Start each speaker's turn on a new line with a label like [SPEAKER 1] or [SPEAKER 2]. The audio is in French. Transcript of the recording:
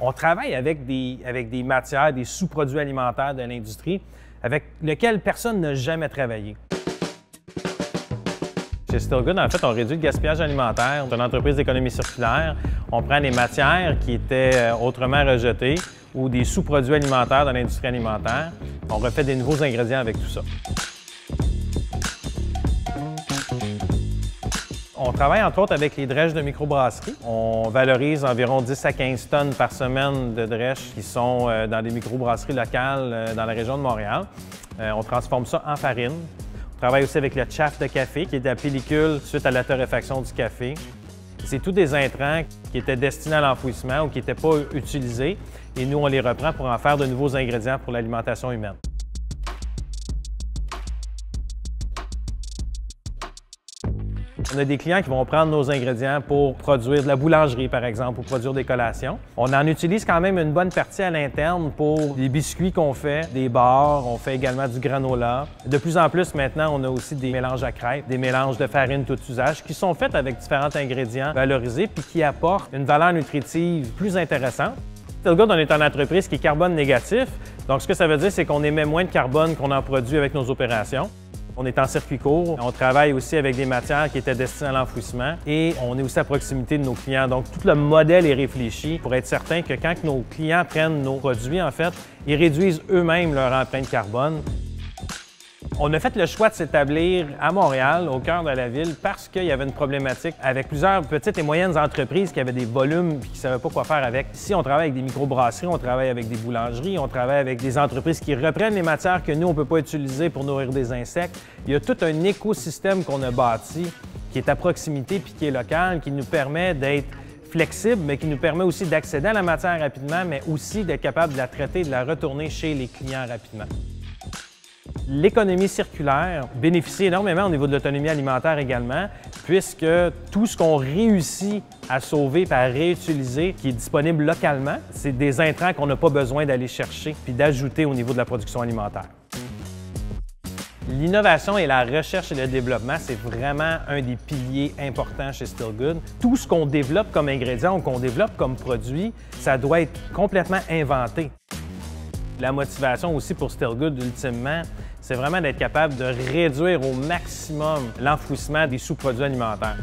[SPEAKER 1] On travaille avec des matières, des sous-produits alimentaires de l'industrie avec lesquels personne n'a jamais travaillé. Chez Stillgood, en fait, on réduit le gaspillage alimentaire. C'est une entreprise d'économie circulaire. On prend des matières qui étaient autrement rejetées ou des sous-produits alimentaires dans l'industrie alimentaire. On refait des nouveaux ingrédients avec tout ça. On travaille entre autres avec les drèches de microbrasserie. On valorise environ 10 à 15 tonnes par semaine de drèches qui sont dans des microbrasseries locales dans la région de Montréal. On transforme ça en farine. On travaille aussi avec le chaff de café, qui est de la pellicule suite à la torréfaction du café. C'est tous des intrants qui étaient destinés à l'enfouissement ou qui n'étaient pas utilisés. Et nous, on les reprend pour en faire de nouveaux ingrédients pour l'alimentation humaine. On a des clients qui vont prendre nos ingrédients pour produire de la boulangerie, par exemple, ou produire des collations. On en utilise quand même une bonne partie à l'interne pour des biscuits qu'on fait, des bars, on fait également du granola. De plus en plus, maintenant, on a aussi des mélanges à crêpes, des mélanges de farine tout usage qui sont faits avec différents ingrédients valorisés puis qui apportent une valeur nutritive plus intéressante. Stillgood, on est une entreprise qui est carbone négatif. Donc, ce que ça veut dire, c'est qu'on émet moins de carbone qu'on en produit avec nos opérations. On est en circuit court. On travaille aussi avec des matières qui étaient destinées à l'enfouissement et on est aussi à proximité de nos clients. Donc, tout le modèle est réfléchi pour être certain que quand nos clients prennent nos produits, en fait, ils réduisent eux-mêmes leur empreinte carbone. On a fait le choix de s'établir à Montréal, au cœur de la ville, parce qu'il y avait une problématique avec plusieurs petites et moyennes entreprises qui avaient des volumes et qui ne savaient pas quoi faire avec. Ici, on travaille avec des microbrasseries, on travaille avec des boulangeries, on travaille avec des entreprises qui reprennent les matières que nous, on ne peut pas utiliser pour nourrir des insectes. Il y a tout un écosystème qu'on a bâti qui est à proximité puis qui est local, qui nous permet d'être flexible, mais qui nous permet aussi d'accéder à la matière rapidement, mais aussi d'être capable de la traiter et de la retourner chez les clients rapidement. L'économie circulaire bénéficie énormément au niveau de l'autonomie alimentaire également, puisque tout ce qu'on réussit à sauver et à réutiliser, qui est disponible localement, c'est des intrants qu'on n'a pas besoin d'aller chercher puis d'ajouter au niveau de la production alimentaire. L'innovation et la recherche et le développement, c'est vraiment un des piliers importants chez Stillgood. Tout ce qu'on développe comme ingrédient ou qu'on développe comme produit, ça doit être complètement inventé. La motivation aussi pour Stillgood, ultimement, c'est vraiment d'être capable de réduire au maximum l'enfouissement des sous-produits alimentaires.